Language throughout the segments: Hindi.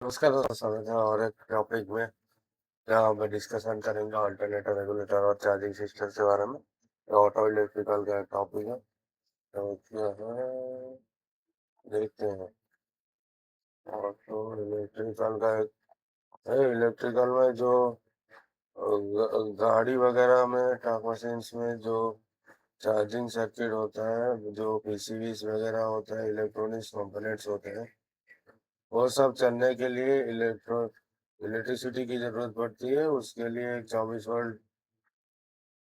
नमस्कार दोस्तों, स्वागत है और एक टॉपिक में जहाँ हम डिस्कशन करेंगे अल्टरनेटर रेगुलेटर और चार्जिंग सिस्टम के बारे में। ऑटो इलेक्ट्रिकल का टॉपिक है, तो क्या है देखते हैं। ऑटो इलेक्ट्रिकल का है, इलेक्ट्रिकल में जो गाड़ी वगैरह में ट्रक मशीन्स में जो चार्जिंग सर्किट होता है, जो पीसीबीज वगैरह होता है, इलेक्ट्रॉनिक्स कंपोनेंट्स होते हैं, वो सब चलने के लिए इलेक्ट्रिसिटी की जरूरत पड़ती है। उसके लिए एक 24 वोल्ट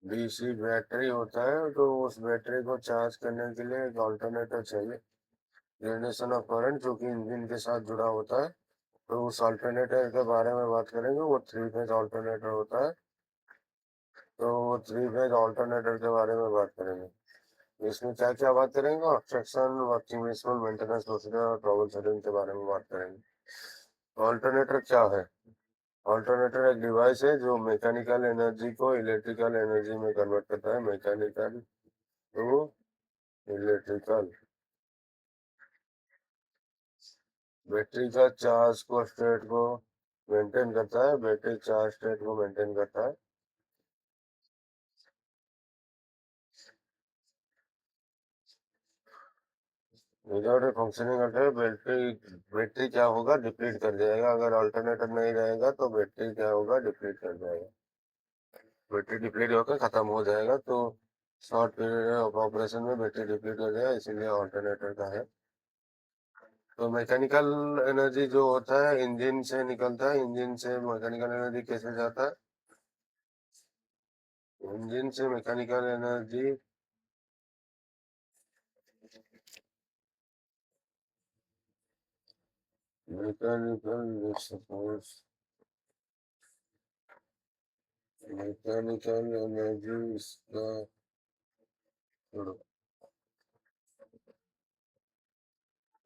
डीसी बैटरी होता है, तो उस बैटरी को चार्ज करने के लिए एक अल्टरनेटर चाहिए, जनरेशन ऑफ करंट, जो कि इंजन के साथ जुड़ा होता है। तो उस अल्टरनेटर के बारे में बात करेंगे। वो 3 फेज अल्टरनेटर होता है, तो वो 3 फेज अल्टरनेटर के बारे में बात करेंगे। इसमें क्या क्या बात करेंगे? Obstruction, working principle, maintenance procedure और ट्रबल शूटिंग के बारे में बात करेंगे। अल्टरनेटर क्या है? अल्टरनेटर एक डिवाइस है जो मैकेनिकल एनर्जी को इलेक्ट्रिकल एनर्जी में कन्वर्ट करता है। Mechanical to electrical. बैटरी का चार्ज को स्टेट को मेंटेन करता है। बैटरी चार्ज स्टेट को मेंटेन करता है। Without a functioning alternator battery क्या होगा? डिप्लीट कर जाएगा। अगर अल्टरनेटर नहीं रहेगा तो बैटरी क्या होगा? डिप्लीट कर जाएगा। बैटरी डिप्लीट होकर खत्म हो जाएगा। तो शॉर्ट पीरियड ऑफ ऑपरेशन में बैटरी डिप्लीट हो जाएगा, इसीलिए अल्टरनेटर का है। तो मैकेनिकल एनर्जी जो होता है इंजन से निकलता है। इंजन से मैकेनिकल एनर्जी कैसे जाता है? इंजन से mechanical energy mechanical suppose mechanical energy इसका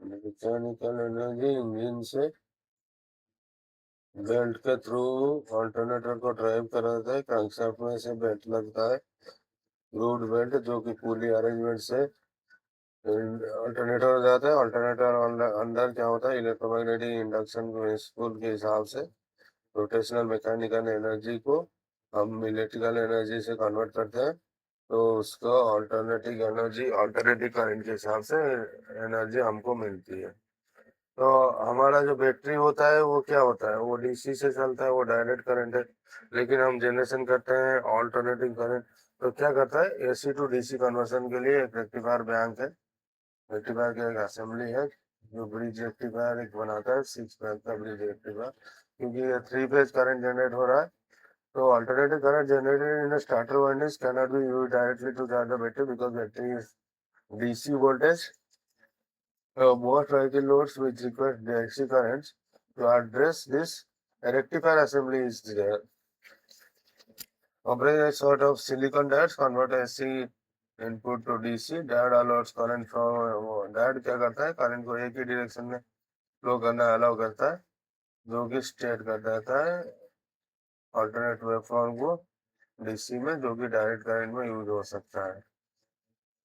मैकेनिकल एनर्जी इंजन से बेल्ट के थ्रू अल्टरनेटर को ड्राइव कराता है। क्रैंकशाफ्ट में से बेल्ट लगता है, रूट बेल्ट, जो कि पुली अरेंजमेंट से अल्टरनेटर हो जाता है। अल्टरनेटर अंदर क्या होता है? इलेक्ट्रोमैग्नेटिक इंडक्शन प्रिंसिपल के हिसाब से रोटेशनल मैकेनिकल एनर्जी को हम इलेक्ट्रिकल एनर्जी से कन्वर्ट करते हैं। तो उसको अल्टरनेटिव एनर्जी, अल्टरनेटिव करंट के हिसाब से एनर्जी हमको मिलती है। तो हमारा जो बैटरी होता है वो क्या होता है? वो डीसी से चलता है, वो डायरेक्ट करंट है। लेकिन हम जनरेशन करते हैं अल्टरनेटिव करंट। तो क्या करता है? एसी टू डीसी कन्वर्सन के लिए एक रेक्टिफायर बैंक है। रेक्टिफायर की एक असेंबली है जो ब्रिज रेक्टिफायर एक बनाता है, 6 पैक का ब्रिज रेक्टिफायर। क्योंकि ये 3 फेज करंट जनरेट हो रहा है, तो alternating current generated in a starter windings cannot be used directly to charge the battery because battery is DC voltage. Most vehicle loads which require DC currents. To address this, a rectifier assembly is there. Operate a sort of silicon diodes convert AC input to DC. Diode allows current from diode क्या करता है? करंट को एक ही डायरेक्शन में फ्लो करना अलाउ करता है, जो कि स्टेट कर देता है अल्टरनेट वेवफॉर्म को डीसी में, जो कि डायरेक्ट करंट में यूज हो सकता है।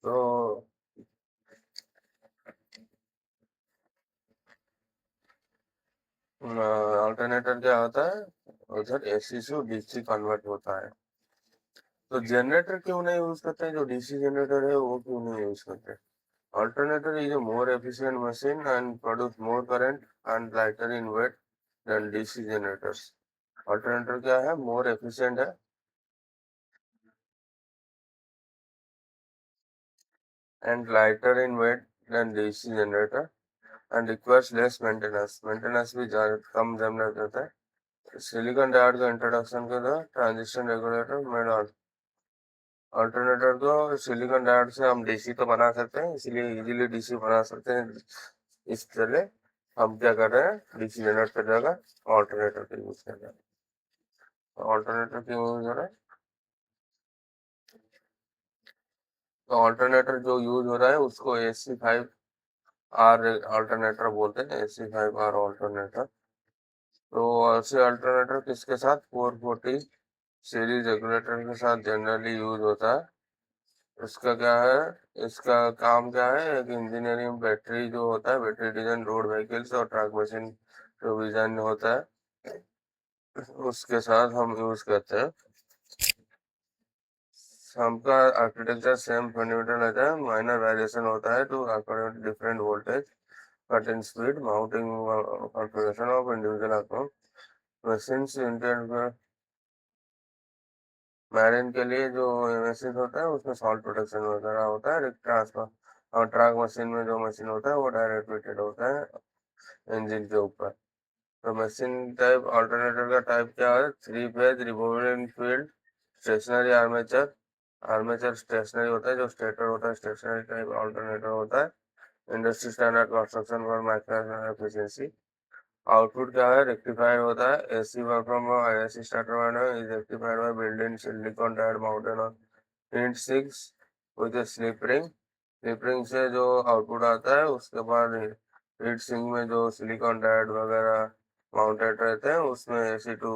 तो अल्टरनेटर क्या होता है? उधर एसी से डीसी कन्वर्ट होता है। तो जनरेटर क्यों नहीं यूज करते हैं? जो डीसी जनरेटर है वो क्यों नहीं यूज करते? Alternator is a more efficient machine and produce more current and lighter in weight than DC generators. Alternator क्या है? मोर एफिशिएंट है and lighter in weight than DC generator and requires less maintenance. Maintenance भी कम जनरेट होता है। सिलिकॉन डायोड का इंट्रोडक्शन के बाद ट्रांजिस्टर रेगुलेटर मेड अल्टरनेटर को सिलिकॉन डायोड से हम डीसी तो बना सकते हैं, इसलिए इजीली डीसी बना सकते हैं। इस तरह हम क्या कर रहे हैं? डीसी जनरेट कर जाएगा, अल्टरनेटर का यूज कर रहे हैं। अल्टरनेटर क्यों यूज हो रहा है? तो अल्टरनेटर जो यूज हो रहा है उसको AC5R अल्टरनेटर बोलते हैं। AC5R alternator. तो ऐसे अल्टरनेटर किसके साथ? 440 सीरीज रेगुलेटर के साथ जनरली यूज होता है। इसका क्या है? इसका काम क्या है? एक इंजीनियरिंग बैटरी जो होता है, बैटरी डिजाइन रोड व्हीकल्स और ट्रक मशीन जो डिजाइन होता है उसके साथ हम यूज करते हैं। सबका आर्किटेक्चर सेम फंडामेंटल रहता है, माइनर वेरिएशन होता है to according different voltage cut in speed mounting configuration of individual account machines intend marine के लिए जो मशीन होता है उसमें सॉल्ट प्रोटेक्शन वगैरह होता है ट्रांसफर। और ट्रक मशीन में जो मशीन होता है वो डायरेक्ट फिटेड होता है इंजन के ऊपर। तो मशीन टाइप अल्टरनेटर का टाइप क्या है, 3 phase revolving field stationary armature. Armature stationary होता है, जो स्टेटर होता है स्टेशनरी टाइप अल्टरनेटर होता है। Industry standard construction for maximum efficiency. Output क्या है, रेक्टिफायर होता है। AC from AC starter is rectified by build in silicon diode mounted on heat sinks with slip ring. Slip ring से जो आउटपुट आता है उसके बाद हीट सिंक में जो सिलिकॉन डाइड वगैरह माउंटेड रहते हैं उसमें एसी टू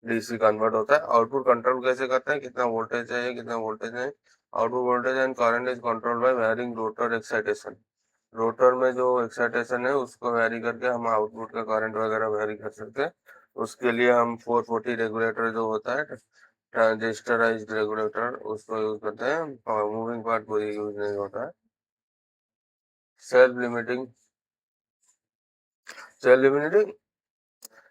डीसी कन्वर्ट होता है। आउटपुट कंट्रोल कैसे करते हैं, कितना वोल्टेज चाहिए कितना वोल्टेज नहीं। Output voltage and current is control by varying rotor excitation. Rotor में जो एक्साइटेशन है उसको वेरी करके हम आउटपुट का करंट वगैरह वेरी कर सकते हैं। उसके लिए हम 440 रेगुलेटर जो होता है ट्रांजिस्टराइज्ड रेगुलेटर उसको यूज करते हैं। मूविंग पार्ट कोई यूज नहीं होता है। Self limiting self limiting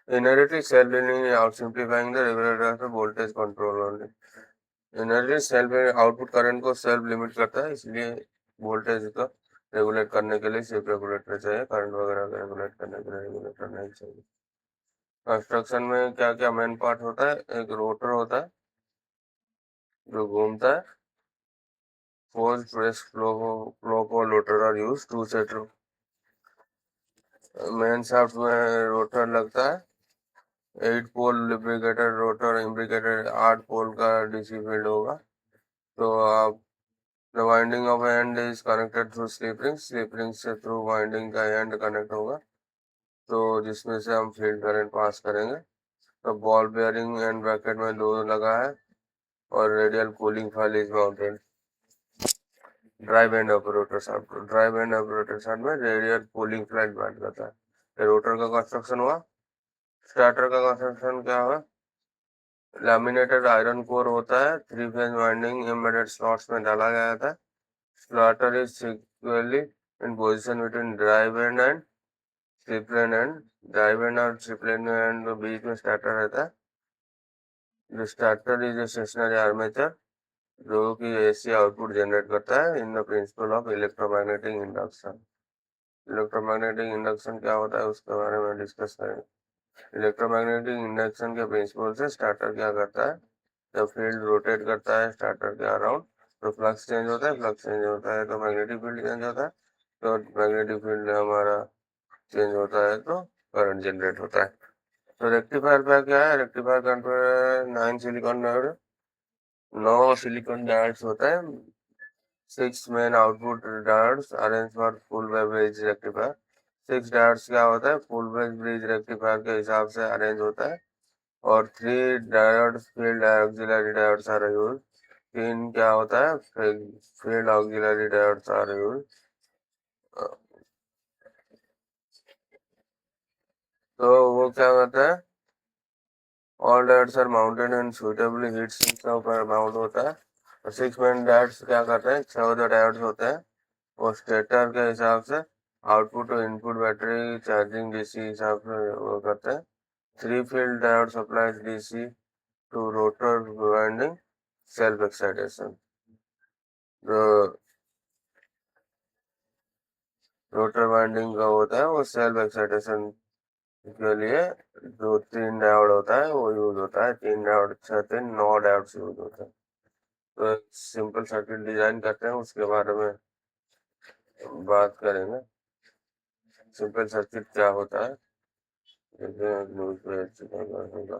inherently self limiting out simplifying the regulator voltage control only. Inherently self output current को सेल्फ लिमिट करता है, इसलिए वोल्टेज को रेगुलेट करने के लिए सिर्फ रेगुलेटर चाहिए, करंट वगैरह को रेगुलेट करने के लिए रेगुलेटर नहीं चाहिए। कंस्ट्रक्शन में क्या क्या मेन पार्ट होता है, एक रोटर होता है जो घूमता है। फोर्स प्रेस फ्लो को rotor are use to set. Main shaft में रोटर लगता है। 8 पोल लिब्रिकेटेड रोटर इम्ब्रिकेटेड 8 पोल का डीसी फील्ड होगा। तो आप the winding of and is connected through slip ring. Slip ring से थ्रू वाइंडिंग का एंड कनेक्ट होगा, तो जिसमें से हम फील्ड करंट पास करेंगे। तो बॉल बेयरिंग एंड ब्रैकेट में दो लगा है और radial cooling foil is mounted. Drive and operator shaft, drive and operator shaft में रेडियल कूलिंग फ्लैट बैठ जाता है। ये रोटर का कंस्ट्रक्शन हुआ। स्टार्टर का कंस्ट्रक्शन क्या हुआ, लैमिनेटेड आयरन कोर होता है। 3 फेज वाइंडिंग एम्बेडेड स्लॉट्स में डाला गया था। Starter is sequentially in position between drive end slip end drive end और स्लिप एंड बीच में स्टार्टर रहता है। जो starter is a stationary armature जो कि एसी आउटपुट जनरेट करता है in the principle of electromagnetic induction. Electromagnetic induction क्या होता है उसके बारे में डिस्कस करेंगे। इलेक्ट्रोमैग्नेटिक इंडक्शन के प्रिंसिपल से स्टार्टर क्या करता है, जब फील्ड रोटेट करता है स्टार्टर के अराउंड तो फ्लक्स चेंज होता है, फ्लक्स चेंज होता है तो मैग्नेटिक फील्ड चेंज होता है, तो मैग्नेटिक फील्ड हमारा चेंज होता है तो करंट जनरेट होता है। तो रेक्टिफायर का क्या है, रेक्टिफायर कंट्रोलर 9 सिलिकॉन डायोड्स होता है। 6 main output diodes arrange for full wave bridge rectifier. 6 diodes क्या होता है, फुल वेव ब्रिज रेक्टिफायर के हिसाब से अरेंज होता है। और 3 diodes field auxiliary diodes are use. 3 क्या होता है, field auxiliary diodes are use. तो वो क्या होता है, all diodes are mounted and suitably heat sink के ऊपर माउंट होता है। और 6 मेन डायोड्स क्या करते हैं, 14 डायोड्स होते हैं। वो स्टेटर के हिसाब से आउटपुट और इनपुट बैटरी चार्जिंग डीसी हिसाब से वो करते हैं। 3 field diode supplies DC to rotor winding self excitation. जो रोटर वाइंडिंग का होता है वो सेल्फ एक्साइटेशन के लिए जो 3 डायोड होता है वो यूज होता है। 3 डायोड 9 डायोड यूज होता है। तो सिंपल सर्किट डिजाइन करते हैं उसके बारे में बात करेंगे। सिंपल सर्किट क्या होता है, जैसे न्यूज पे होगा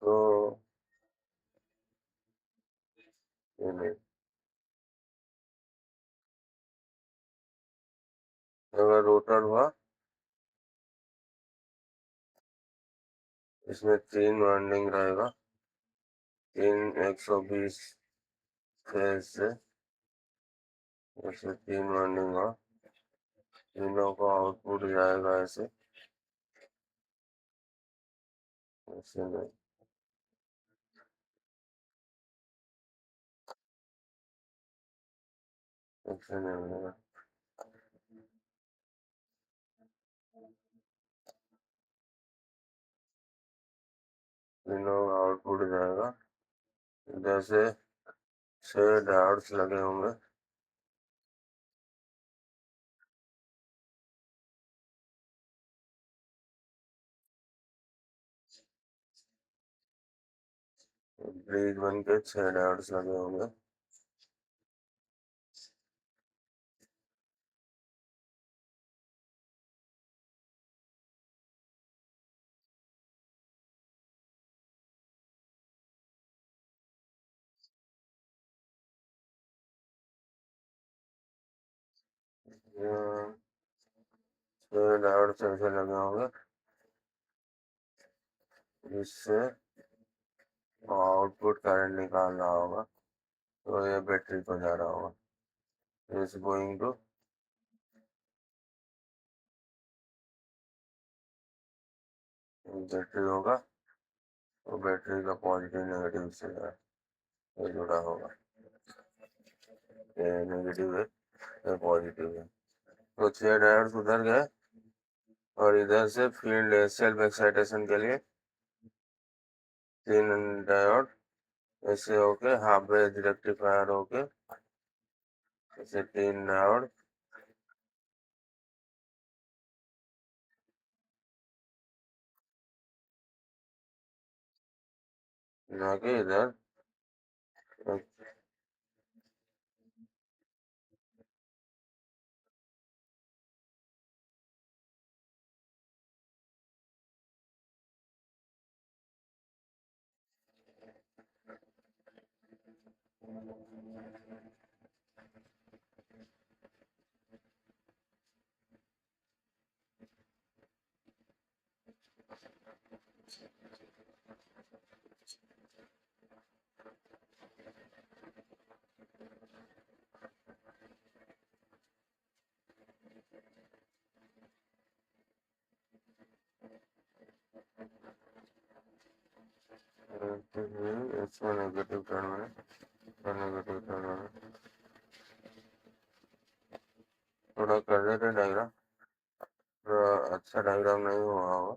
तो ये नहीं। अगर रोटर हुआ इसमें 3 वाइंडिंग रहेगा, 120 फेज से, जैसे 3 वाइंडिंग हुआ तीनों का आउटपुट जाएगा ऐसे, ऐसे नहीं, ऐसे नहीं मिलेगा। तीनों का आउटपुट जाएगा, इधर से 6 डायोड्स लगे होंगे, ब्रिज बन के 6 डायोड्स लगे होंगे। यहाँ 6 डायोड्स ऐसे लगे होंगे, जिससे आउटपुट करंट निकालना होगा, तो ये बैटरी को जा रहा होगा, इज गोइंग टू बैटरी होगा, तो बैटरी का पॉजिटिव नेगेटिव से ये जुड़ा होगा, ये नेगेटिव है, ये पॉजिटिव है। तो 6 डायोड्स उधर गए, और इधर से फील्ड सेल्फ एक्साइटेशन के लिए 3 डायोड ऐसे होके हाफ वेज रेक्टिफायर होके ऐसे 3 डायोड जाके इधर इसमें नेगेटिव टर्न में, नेगेटिव टर्न में थोड़ा कर देते डायग्राम, थोड़ा अच्छा डायग्राम नहीं हुआ होगा,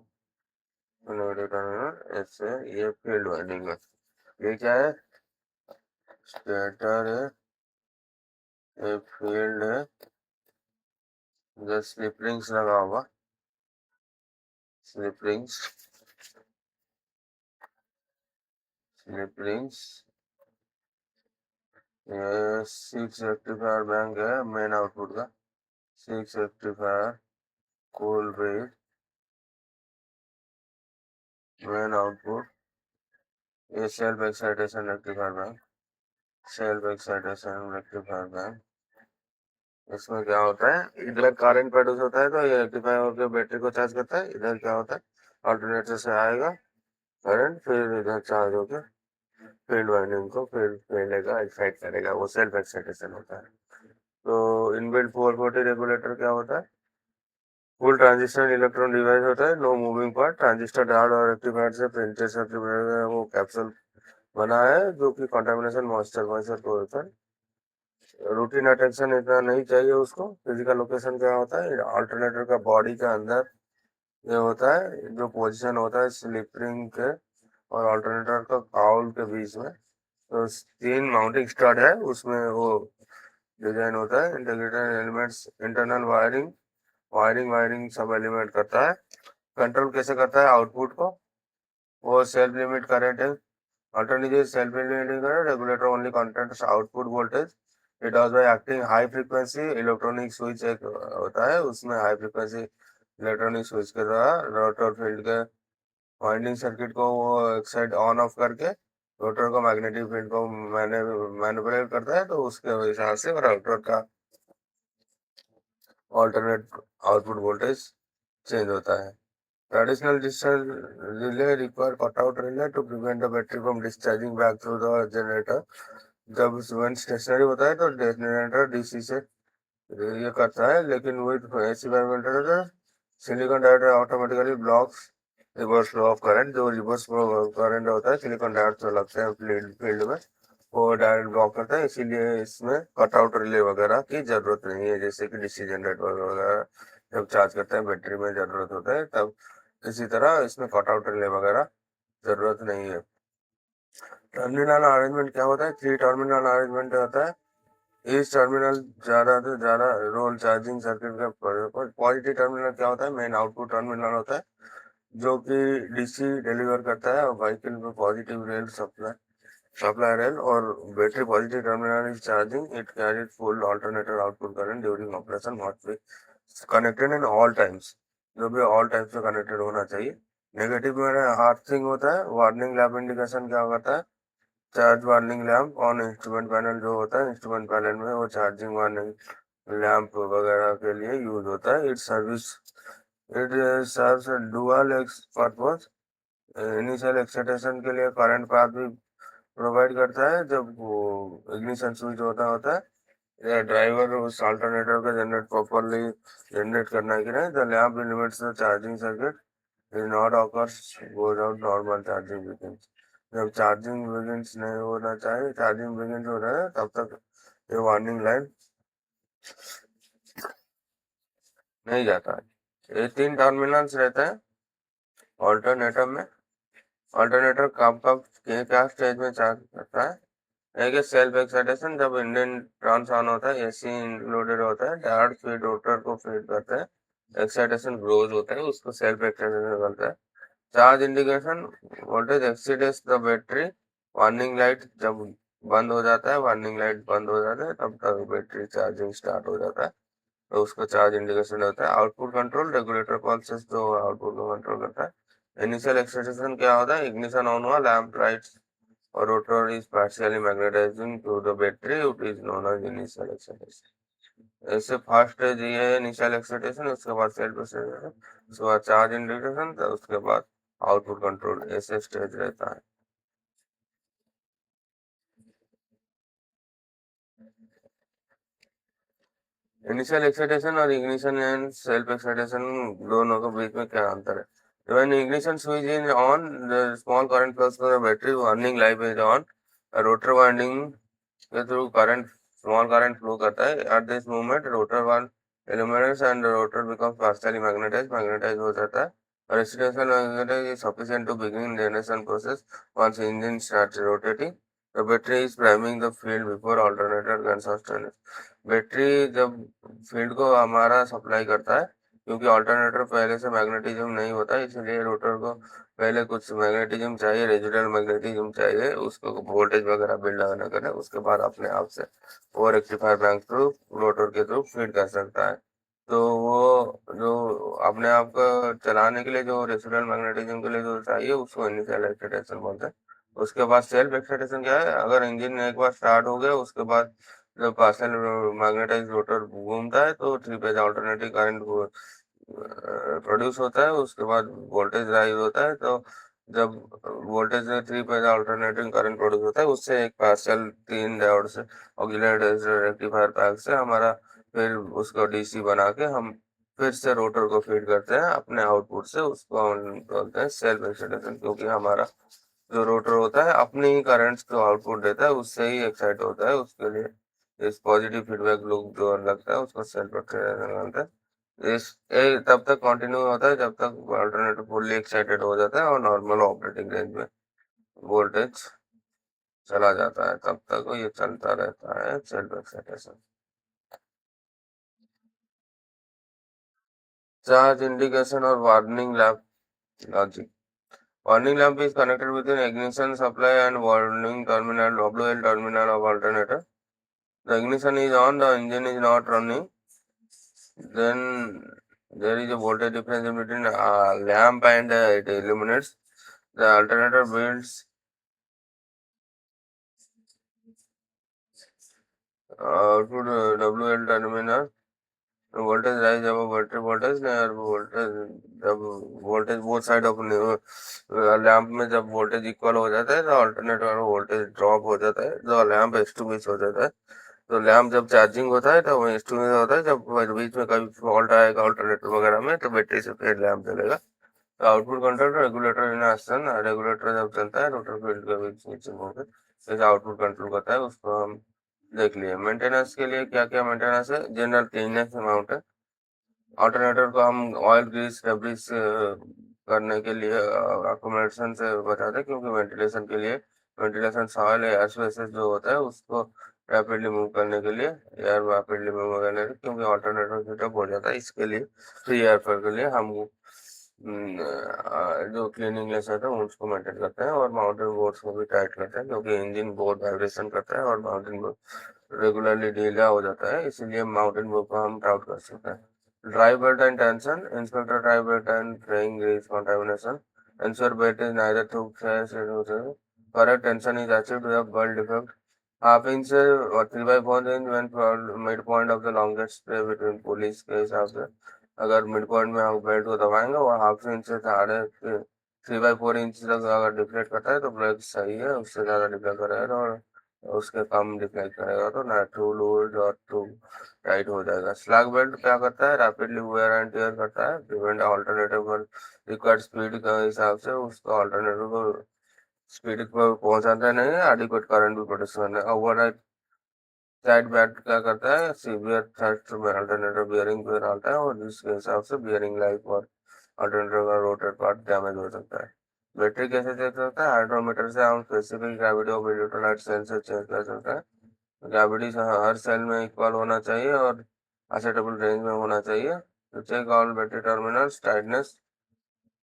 तो नेगेटिव टर्न में ऐसे ये फील्ड वाइंडिंग है, ये क्या है, स्टेटर है, ये फील्ड है, इधर स्लिप रिंग्स लगा होगा, स्लिप रिंग्स, स्लिप रिंग्स, ये 6 रेक्टिफायर बैंक है मेन आउटपुट का, 6 rectifier cool bridge main output, ये self excitation rectifier bank, self excitation rectifier bank. इसमें क्या होता है, इधर करंट प्रोड्यूस होता है तो ये रेक्टिफाई होकर बैटरी को चार्ज करता है, इधर क्या होता है, अल्टरनेटर से आएगा करंट, फिर इधर चार्ज होकर फील्ड वाइंडिंग को फिर फील्ड एक्साइट करेगा, वो सेल्फ एक्साइटेशन होता है। तो इनबिल्ट 440 रेगुलेटर क्या होता है, फुल ट्रांजिस्टर इलेक्ट्रॉन डिवाइस होता है, no moving part, transistor diode और रेक्टिफायर से प्रिंटेड सर्किट वो कैप्सूल बना है जो कि कंटामिनेशन मॉइस्चर को होता है। रूटीन अटेंशन इतना नहीं चाहिए उसको। फिजिकल लोकेशन क्या होता है, अल्टरनेटर का बॉडी के अंदर ये होता है, जो पोजीशन होता है स्लिप रिंग के और अल्टरनेटर का काउल के बीच में, तो 3 माउंटिंग स्टड है, उसमें वो डिजाइन होता है, integrated elements, internal wiring, wiring सब एलिमेंट करता है। कंट्रोल कैसे करता है आउटपुट को, वो सेल्फ लिमिट करंट है, alternative self limiting current regulator only controls output voltage, it does by acting high frequency electronic switch एक होता है, उसमें हाई फ्रीक्वेंसी इलेक्ट्रॉनिक स्विच के द्वारा रोटर फील्ड के वाइंडिंग सर्किट को वो एक साइड ऑन ऑफ करके रोटर को मैग्नेटिक फील्ड को मैनिपुलेट करता है, तो उसके हिसाब से रोटर का ऑल्टरनेट आउटपुट वोल्टेज चेंज होता है। Traditional digital relay require cutout relay to prevent the battery from discharging back through the generator. जब when स्टेशनरी होता है तो जनरेटर डीसी से ये करता है, लेकिन with AC vibrator silicon diode automatically blocks reverse flow of current. जो रिवर्स फ्लो करंट होता है सिलिकॉन डायोड जो लगते हैं फील्ड में, वो डायरेक्ट ब्लॉक करता है। इसीलिए इसमें कटआउट रिले वगैरह की जरूरत नहीं है, जैसे कि डीसी जनरेटर वगैरह जब चार्ज करते हैं बैटरी में जरूरत होता है तब। इसी तरह इसमें कटआउट रिले वगैरह जरूरत नहीं है। टर्मिनल अरेंजमेंट क्या होता है? 3 टर्मिनल अरेंजमेंट होता है। इस टर्मिनल ज्यादा से ज्यादा रोल चार्जिंग सर्किट का पॉजिटिव टर्मिनल क्या होता है? मेन आउटपुट टर्मिनल होता है, जो कि डीसी डिलीवर करता है और व्हीकल में पॉजिटिव रेल सप्लाई रेल, और battery positive terminal is charging it carries full alternator output current during operation must be connected in all times. जो भी ऑल टाइम्स से कनेक्टेड होना चाहिए। नेगेटिव में अर्थिंग होता है। वार्निंग लैम्प इंडिकेशन क्या होता है? Charge warning lamp on instrument panel जो होता है, इंस्ट्रूमेंट पैनल में वो चार्जिंग वार्निंग लैम्प वगैरह के लिए यूज होता है। It serves dual purpose. Initial excitation के लिए करंट पाथ भी प्रोवाइड करता है। जब वो इग्निशन स्विच होता है ड्राइवर उस अल्टरनेटर का जनरेट प्रॉपरली जनरेट करना कि नहीं, the lamp limits the charging circuit is not occurs goes out normal charging begins. जब चार्जिंग बिगिंस नहीं होना चाहिए, चार्जिंग बिगिंस हो रहा है तब तक ये वार्निंग लाइट नहीं जाता है। ये 3 टर्मिनल्स रहते हैं ऑल्टरनेटर में। ऑल्टरनेटर कब कब क्या स्टेज में चार्ज करता है? एक सेल्फ एक्साइटेशन, जब इंडियन ट्रांस ऑन होता है, एसी इंक्लूडेड होता है, डायोड फीड रोटर को फीड करता है, एक्साइटेशन ग्रोज होता है, उसको सेल्फ एक्साइटेशन करता है। Charge indication, voltage exceeds the battery. Warning light जब बंद हो जाता है, वार्निंग लाइट बंद हो जाता है, तब तक बैटरी चार्जिंग स्टार्ट हो जाता है, तो उसको चार्ज इंडिकेशन होता है। आउटपुट कंट्रोल, रेगुलेटर पल्सेस जो आउटपुट को कंट्रोल करता है। इनिशियल एक्साइटेशन क्या होता है? इग्निशन ऑन हुआ, लैम्प लाइट्स और rotor is partially magnetizing to the battery, it is known as initial excitation. ऐसे फर्स्ट स्टेज ये है इनिशियल एक्साइटेशन, उसके बाद सेल्फ एक्साइटेशन, उसके बाद चार्ज इंडिकेशन, तो उसके बाद आउटपुट कंट्रोल। ऐसे स्टेज रहता है। इनिशियल एक्साइटेशन और इग्निशन एंड सेल्फ एक्साइटेशन दोनों के बीच में क्या अंतर है? When ignition switch is on, the small current flows through the battery, warning light is on, rotor winding के through current small current flow करता है। At this moment rotor one illuminates and the rotor becomes partially magnetize हो जाता है। Residential magnetize is sufficient to begin generation process once engine starts rotating. The battery is priming the field before alternator can sustain it. Battery जब फील्ड को हमारा सप्लाई करता है, क्योंकि अल्टरनेटर पहले से मैग्नेटिज्म नहीं होता, इसलिए रोटर को पहले कुछ मैग्नेटिज्म चाहिए, रेजिडुअल मैग्नेटिज्म चाहिए, उसको वोल्टेज वगैरह बिल्ड आना करे, उसके बाद अपने आप से वो रेक्टिफायर बैंक थ्रू रोटर के थ्रू फीड कर सकता है। तो वो जो अपने आप को चलाने के लिए जो रेजिडुअल मैग्नेटिज्म के लिए जो चाहिए, उसको इनिशियल एक्साइटेशन बोलते हैं। उसके बाद सेल्फ एक्साइटेशन क्या है? अगर इंजन एक बार स्टार्ट हो गया, उसके बाद जब पार्शियल मैग्नेटाइज रोटर घूमता है तो 3 फेज अल्टरनेटिव करंट प्रोड्यूस होता है। उसके बाद वोल्टेज राइज होता है, तो जब voltage 3 phase alternating current produce होता है, उससे एक पार्शियल 3 डायोड से ऑक्सिलरी रेक्टिफायर पैक से हमारा फिर उसको डीसी बना के हम फिर से रोटर को फीड करते हैं अपने आउटपुट से। उसको हम बोलते हैं सेल्फ एक्साइटेशन, क्योंकि हमारा जो रोटर होता है अपने ही करंट्स को आउटपुट देता है, उससे ही एक्साइट होता है। उसके लिए इस पॉजिटिव फीडबैक लूप जो लगता है उसको सेल्फ एक्साइटेशन बोलते हैं। तब तक कंटिन्यू होता है जब तक अल्टरनेटर फुल्ली एक्साइटेड हो जाता है और नॉर्मल ऑपरेटिंग रेंज में वोल्टेज चला जाता है, तब तक ये चलता रहता है सेल्फ एक्साइटेशन। चार्ज इंडिकेशन और warning lamp logic. Warning lamp is connected with an ignition supply and warning terminal WL terminal of alternator. The ignition is on, the engine is not running. Then there is a voltage difference in between lamp and it illuminates. The alternator builds output WL terminal. The voltage rise above battery voltage और voltage जब voltage both side of lamp में जब वोल्टेज इक्वल हो जाता है तो अल्टरनेटर वोल्टेज ड्रॉप हो जाता है, तो लैम्प एक्सटिंग्विश हो जाता है। तो लैम्प जब चार्जिंग होता है तो वही स्टोरेज होता है, जब बीच में कभी फॉल्ट आएगा अल्टरनेटर वगैरह में तो बैटरी से फिर लैम्प जलेगा। तो output control regulator in action, regulator जब चलता है रोटर फील्ड के बीच स्विचिंग होकर जैसे आउटपुट कंट्रोल करता है, उसको हम देख लिए। मेंटेनेंस के लिए क्या क्या मेंटेनेंस है, जनरल क्लीननेस अमाउंट है। ऑल्टरनेटर को हम ऑयल ग्रीस फेब्रिक्स करने के लिए अकोमोडेशन से बचाते हैं, क्योंकि वेंटिलेशन के लिए, वेंटिलेशन सॉइल एयर स्पेसेस जो होता है उसको रैपिडली मूव करने के लिए, एयर रैपिडली मूव करने के लिए, क्योंकि ऑल्टरनेटर सेटअप हो जाता है, इसके लिए फ्री एयर फ्लो के लिए हम जो क्लीनिंगनेस है तो उसको मेंटेन करते हैं। और माउंटेन बोर्ड्स को भी टाइट करते हैं, क्योंकि इंजन बोर्ड वाइब्रेशन करता है और माउंटेन बोर्ड रेगुलरली ढीला हो जाता है, इसीलिए माउंटेन बोर्ड को हम टाउट कर सकते हैं। Dry belt and tension. Inspector dry belt and fraying grease contamination. Ensure belt is neither too fresh nor too. Correct tension is achieved with a belt defect. Half inch और 3/4 inch when mid point of the longest spray between police के हिसाब से, अगर मिड पॉइंट में हम बेल्ट को दबाएंगे और हाफ इंच से 3/4 इंच तक अगर डिफ्लेक्ट करता है तो ब्रेक सही है, उससे ज़्यादा डिफ्लेक्ट करेगा और उसके कम डिफ्लेक्ट करेगा तो ना टू लूज और टू टाइट हो जाएगा। स्लैग बेल्ट क्या करता है, रैपिडली वेयर एंड टियर करता है, प्रिवेंट ऑल्टरनेटिव पर रिक्वायर्ड स्पीड के हिसाब से उसको ऑल्टरनेटिव को स्पीड पर पहुंचाता नहीं है, एडिक्वेट करंट भी प्रोड्यूस करना है। ओवर साइड बैट क्या करता है, सीवियर थ्रस्ट में अल्टरनेटर बियरिंग पे डालता है और जिसके हिसाब से बियरिंग लाइफ और अल्टरनेटर का रोटर पार्ट डैमेज हो सकता है। बैटरी कैसे चेक करता है, हाइड्रोमीटर से हम specific gravity of electrolyte cell से चेक कर सकते हैं। ग्रेविटी हर सेल में इक्वल होना चाहिए और एक्सेप्टेबल रेंज में होना चाहिए। तो check all battery terminals tightness,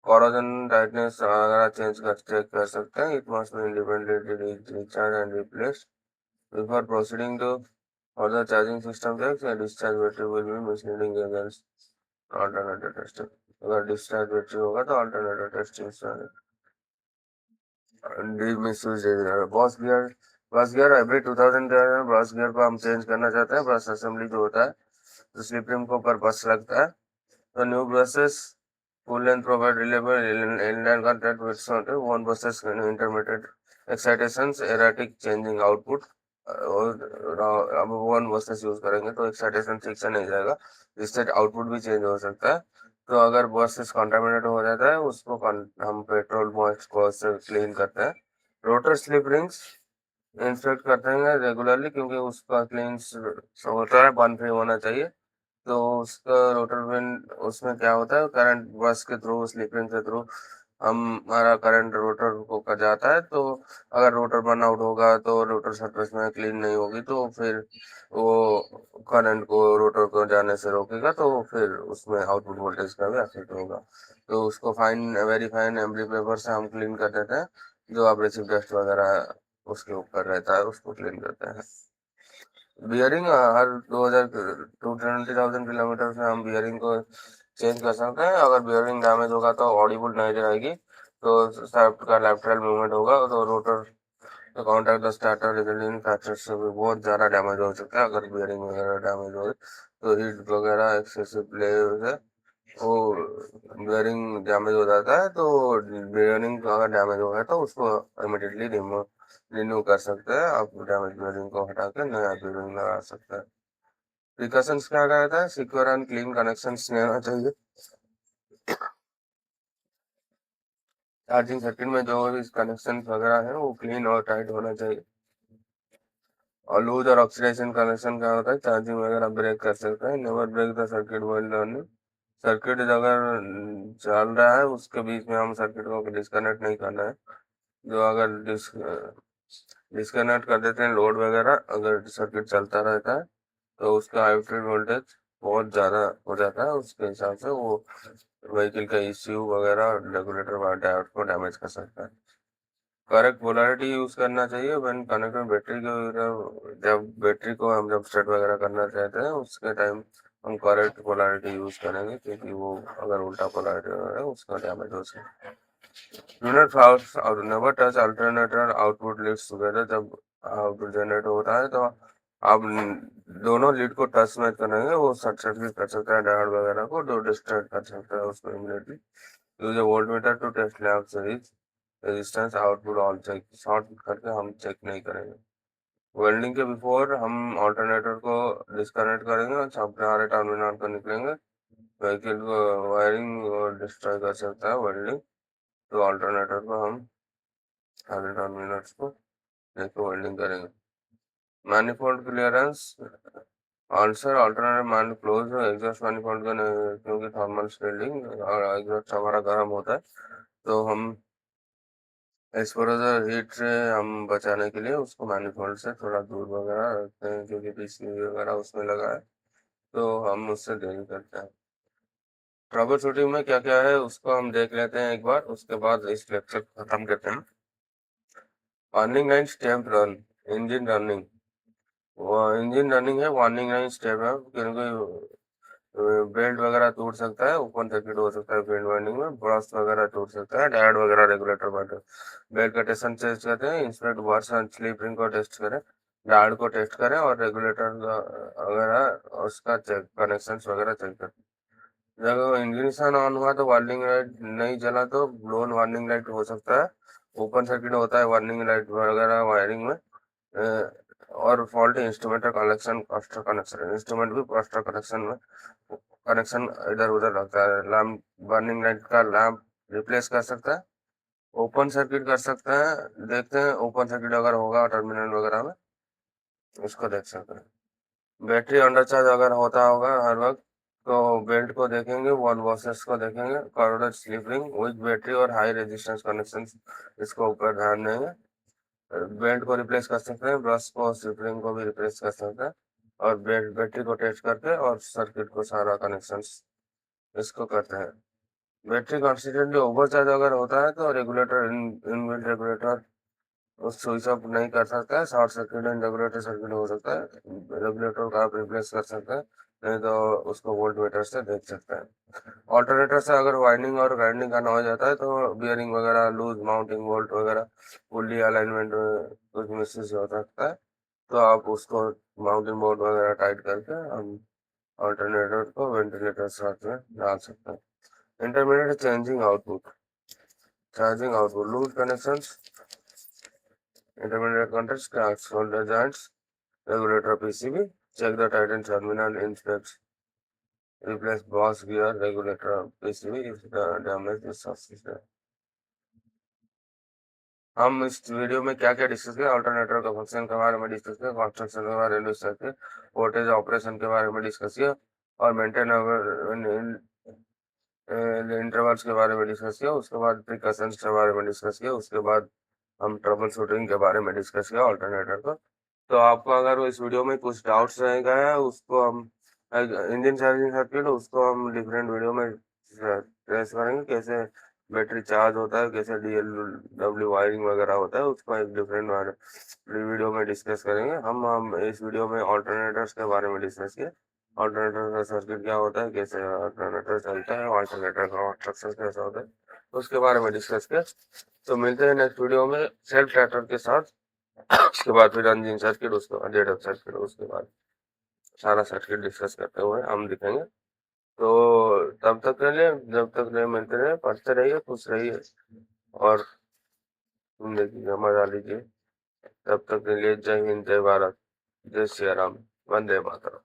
corrosion tightness अगर चेंज कर चेक कर सकते हैं। It must be independently recharge and replace before proceeding to further charging system checks. A discharge battery will be misleading against alternator testing. अगर डिस्चार्ज बैटरी होगा तो अल्टरनेटर टेस्टिंग से मिसयूज बॉस गियर। बस गियर एवरी 2000 में बस गियर को हम चेंज करना चाहते हैं। बस असेंबली जो होता है तो स्लिप रिम के ऊपर बस लगता है, तो new buses full length provide reliable inline contact with sound, one buses intermittent excitations, erratic changing output। और अब वन बसेस यूज करेंगे तो एक्साइटेशन ठीक से नहीं जाएगा, जिससे आउटपुट भी चेंज हो सकता है। तो अगर बसेस कंटामिनेट हो जाता है उसको हम पेट्रोल मॉइस्ट को से क्लीन करते हैं। रोटर स्लिप रिंग्स इंस्पेक्ट करते हैं रेगुलरली, क्योंकि उसका क्लीन होता है, बंद फ्री होना चाहिए। तो उसका रोटर विन उसमें क्या होता है, करंट बस के थ्रू स्लीपिंग के थ्रू हमारा करंट रोटर को कर जाता है। तो अगर रोटर बर्न आउट होगा तो रोटर सरफेस में क्लीन नहीं होगी तो फिर वो करंट को रोटर को जाने से रोकेगा, तो फिर उसमें आउटपुट वोल्टेज का भी इफेक्ट होगा। तो उसको fine very fine amply paper से हम क्लीन कर देते हैं, जो एब्रेसिव डस्ट वगैरह उसके ऊपर रहता है उसको क्लीन करते हैं। बियरिंग हर 20,000 में हम बियरिंग को चेंज कर सकते हैं। अगर बियरिंग डैमेज होगा तो ऑडिबल नहीं रहेगी, तो शाफ्ट का लेफ्टरल मूवमेंट होगा तो rotor counter the starter resulting factor से भी बहुत ज़्यादा डैमेज हो सकता है। अगर बियरिंग वगैरह डैमेज हो तो हीट वगैरह एक्सेसिव प्ले से वो बियरिंग डैमेज हो जाता है। तो बियरिंग अगर डैमेज हो गया तो उसको इमिडिएटली रिन्यू कर सकते हैं, आप डैमेज बियरिंग को हटा के नया बियरिंग लगा सकते हैं। प्रिकॉशंस क्या कहता है, सिक्योर एंड क्लीन कनेक्शंस लेना चाहिए। चार्जिंग सर्किट में जो भी कनेक्शन वगैरह है वो क्लीन और टाइट होना चाहिए। और लूज और ऑक्सीडेशन कनेक्शन क्या होता है, चार्जिंग वगैरह ब्रेक कर सकते हैं। Never break the circuit while learning. Circuit अगर चल रहा है उसके बीच में हम सर्किट को डिस्कनेक्ट नहीं करना है। जो अगर डिस्कनेक्ट कर देते हैं लोड वगैरह, अगर सर्किट चलता रहता है तो उसका आउटपुट वोल्टेज बहुत ज़्यादा हो जाता है, उसके हिसाब से वो व्हीकल का ECU वगैरह रेगुलेटर डायोड को डैमेज कर सकता है। करेक्ट पोलैरिटी यूज करना चाहिए व्हेन कनेक्टिंग बैटरी को, जब बैटरी को हम जब सेट वगैरह करना चाहते हैं उसके टाइम हम करेक्ट पोलैरिटी यूज करेंगे, क्योंकि वो अगर उल्टा पोलैरिटी है उसका डैमेज हो सकता है। यूनिट फाउल्स और never touch alternator output leads together. जब आउटपुट जनरेट होता है तो आप दोनों लीड को टच में करेंगे, वो शॉर्ट सर्किट कर सकता है डायोड वगैरह को, जो डिस्ट्रैक्ट कर सकता है उसको immediately. Use a voltmeter to test lamp series resistance output all check. Short करके हम चेक नहीं करेंगे। वेल्डिंग के बिफोर हम ऑल्टरनेटर को डिस्कनेक्ट करेंगे और सारे टर्मिनल को निकलेंगे। व्हीकल को वायरिंग डिस्ट्रॉय कर सकता है वेल्डिंग, तो ऑल्टरनेटर को हम सारे टर्मिनल्स को देखो वेल्डिंग करेंगे। मैनिफोल्ड क्लियरेंस आंसर अल्टरनेटिव मान क्लोज एग्जॉस्ट मैनिफोल्ड का क्योंकि थर्मल स्केलिंग और एग्जॉस्ट हमारा गर्म होता है, तो हम एक्सपोजर हीट से हम बचाने के लिए उसको मैनिफोल्ड से थोड़ा दूर वगैरह रखते हैं, क्योंकि पीसीबी वगैरह उसमें लगा है, तो हम उससे डील करते हैं। ट्रबल शूटिंग में क्या क्या है उसको हम देख लेते हैं एक बार, उसके बाद इस लेक्चर खत्म करते हैं। Warning line step run, engine running, engine running है, वार्निंग लाइन स्टेप है, क्योंकि बेल्ट वगैरह टूट सकता है, ओपन सर्किट हो सकता है फील्ड वाइंडिंग में, ब्रश वगैरह टूट सकता है, डायोड वगैरह रेगुलेटर बैठे। बेल्ट का टेस्ट टेस्ट करते हैं, inspect brushes and slip ring को टेस्ट करें, डायोड को टेस्ट करें और रेगुलेटर वगैरह उसका चेक कनेक्शन वगैरह चेक करें। जब इंजन ऑन हुआ तो वार्निंग लाइट नहीं जला तो ब्लोन वार्निंग लाइट हो सकता है, ओपन सर्किट होता है वार्निंग लाइट वगैरह वायरिंग में, और fault instrument connection faster connection, instrument भी फास्टर कनेक्शन में कनेक्शन इधर उधर रखता है। लैम्प बर्निंग लाइट का लैम्प रिप्लेस कर सकता है, ओपन सर्किट कर सकते हैं, देखते हैं ओपन सर्किट अगर होगा टर्मिनल वगैरह में उसको देख सकते हैं। बैटरी अंडर चार्ज अगर होता होगा हर वक्त तो बेल्ट को देखेंगे, वॉल वॉशर्स को देखेंगे, कॉर्डर स्लिप रिंग विद बैटरी और हाई रेजिस्टेंस कनेक्शन, इसको ऊपर ध्यान देंगे। बेल्ट को रिप्लेस कर सकते हैं, ब्रश को स्लिप रिंग को भी रिप्लेस कर सकते हैं, और बैटरी को टेस्ट करके और सर्किट को सारा कनेक्शन इसको करते हैं। बैटरी कॉन्स्टेंटली ओवरचार्ज अगर होता है तो रेगुलेटर इनबिल्ट रेगुलेटर उस स्विच ऑफ नहीं कर सकता है, short circuit and regulator circuit हो सकता है, रेगुलेटर का आप रिप्लेस कर सकते हैं, नहीं तो उसको वोल्ट मीटर से देख सकते हैं। ऑल्टरनेटर से अगर वाइंडिंग और ग्राइंडिंग का नॉइज आता है तो बियरिंग वगैरह लूज माउंटिंग बोल्ट वगैरह पुल्ली अलाइनमेंट कुछ मिसयूज हो सकता है, तो आप उसको माउंटिंग बोल्ट वगैरह टाइट करके हम ऑल्टरनेटर को वेंटिलेटर साथ में डाल सकते हैं। Intermediate changing output, charging output, loose connections, intermediate contacts, cracks, solder joints, regulator PCB, check the tighten terminal, inspect, replace boss gear, regulator PCB if the damage is substantial। हम इस वीडियो में क्या क्या डिस्कस किया, अल्टरनेटर का फंक्शन के बारे में डिस्कस किया, कंस्ट्रक्शन के बारे में डिस्कस किया, वोल्टेज ऑपरेशन के बारे में डिस्कस किया, और मेंटेन इंटरवल्स के बारे में डिस्कस किया, उसके बाद प्रिकॉशंस के बारे में डिस्कस किया, उसके बाद हम ट्रबल शूटिंग के बारे में डिस्कस किया ऑल्टरनेटर का। तो आपको अगर इस वीडियो में कुछ डाउट्स रह गए हैं उसको हम इंजन चार्जिंग सर्किट उसको हम डिफरेंट वीडियो में ट्रेस करेंगे, कैसे बैटरी चार्ज होता है, कैसे DLW वायरिंग वगैरह होता है, उसको एक डिफरेंट वीडियो में डिस्कस करेंगे। हम इस वीडियो में ऑल्टरनेटर्स के बारे में डिस्कस किए, ऑल्टरनेटर का सर्किट क्या होता है, कैसे ऑल्टरनेटर चलता है, ऑल्टरनेटर का कंस्ट्रक्शन कैसा होता है, उसके बारे में डिस्कस किया। तो मिलते हैं नेक्स्ट वीडियो में सेल्फ ट्रैक्टर के साथ, उसके बाद फिर इंजन सर्किट, उसके बाद डेटा सर्किट, उसके बाद सारा सर्किट डिस्कस करते हुए हम दिखेंगे। तो तब तक के लिए, जब तक नहीं मिलते रहे, पढ़ते रहिए, खुश रहिए और जिंदगी का मजा लीजिए। तब तक के लिए जय हिंद, जय भारत, जय श्री राम, वंदे मातरम।